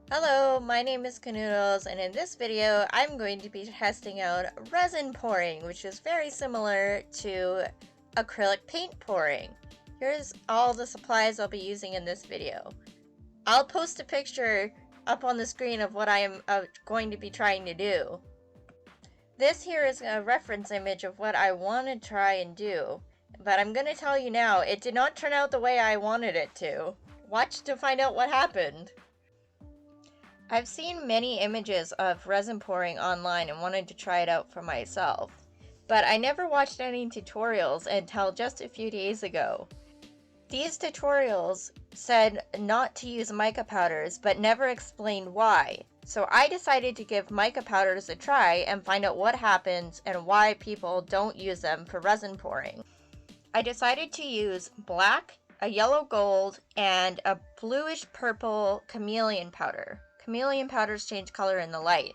Hello, my name is Canoodles, and in this video I'm going to be testing out resin pouring, which is very similar to acrylic paint pouring. Here's all the supplies I'll be using in this video. I'll post a picture up on the screen of what I am going to be trying to do. This here is a reference image of what I want to try and do, but I'm going to tell you now, it did not turn out the way I wanted it to. Watch to find out what happened. I've seen many images of resin pouring online and wanted to try it out for myself, but I never watched any tutorials until just a few days ago. These tutorials said not to use mica powders, but never explained why, so I decided to give mica powders a try and find out what happens and why people don't use them for resin pouring. I decided to use black, a yellow gold, and a bluish purple chameleon powder. Chameleon powders change color in the light.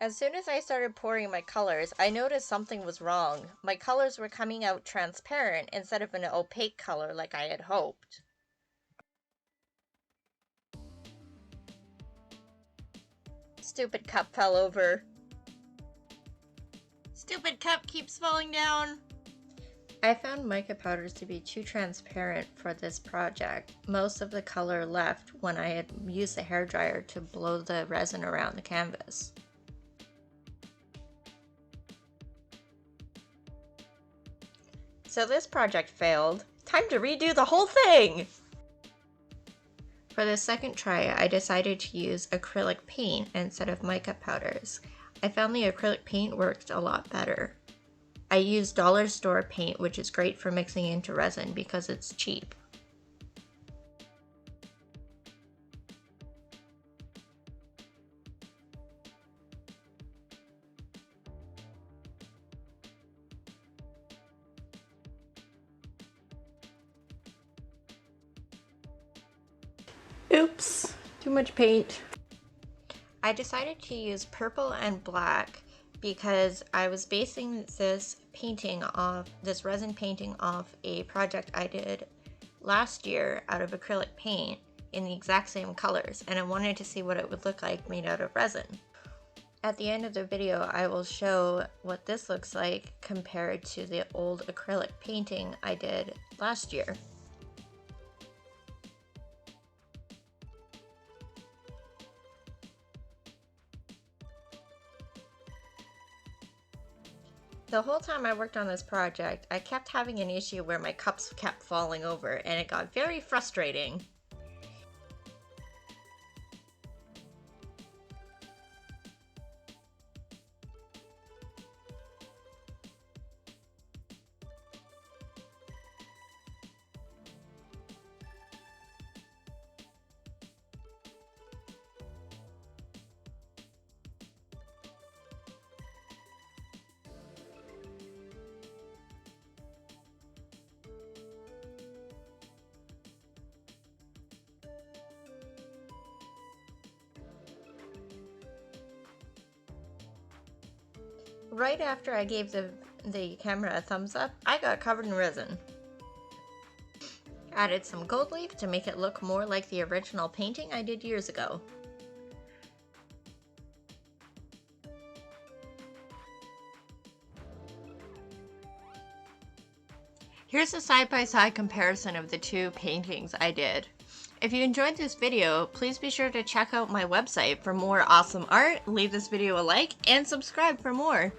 As soon as I started pouring my colors, I noticed something was wrong. My colors were coming out transparent instead of an opaque color like I had hoped. Stupid cup fell over. Stupid cup keeps falling down. I found mica powders to be too transparent for this project. Most of the color left when I had used the hairdryer to blow the resin around the canvas. So this project failed. Time to redo the whole thing! For the second try, I decided to use acrylic paint instead of mica powders. I found the acrylic paint worked a lot better. I used dollar store paint, which is great for mixing into resin because it's cheap. Oops, too much paint. I decided to use purple and black because I was basing this resin painting off a project I did last year out of acrylic paint in the exact same colors, and I wanted to see what it would look like made out of resin. At the end of the video, I will show what this looks like compared to the old acrylic painting I did last year. The whole time I worked on this project, I kept having an issue where my cups kept falling over, and it got very frustrating. Right after I gave the camera a thumbs up, I got covered in resin. Added some gold leaf to make it look more like the original painting I did years ago. Here's a side-by-side comparison of the two paintings I did. If you enjoyed this video, please be sure to check out my website for more awesome art, leave this video a like, and subscribe for more.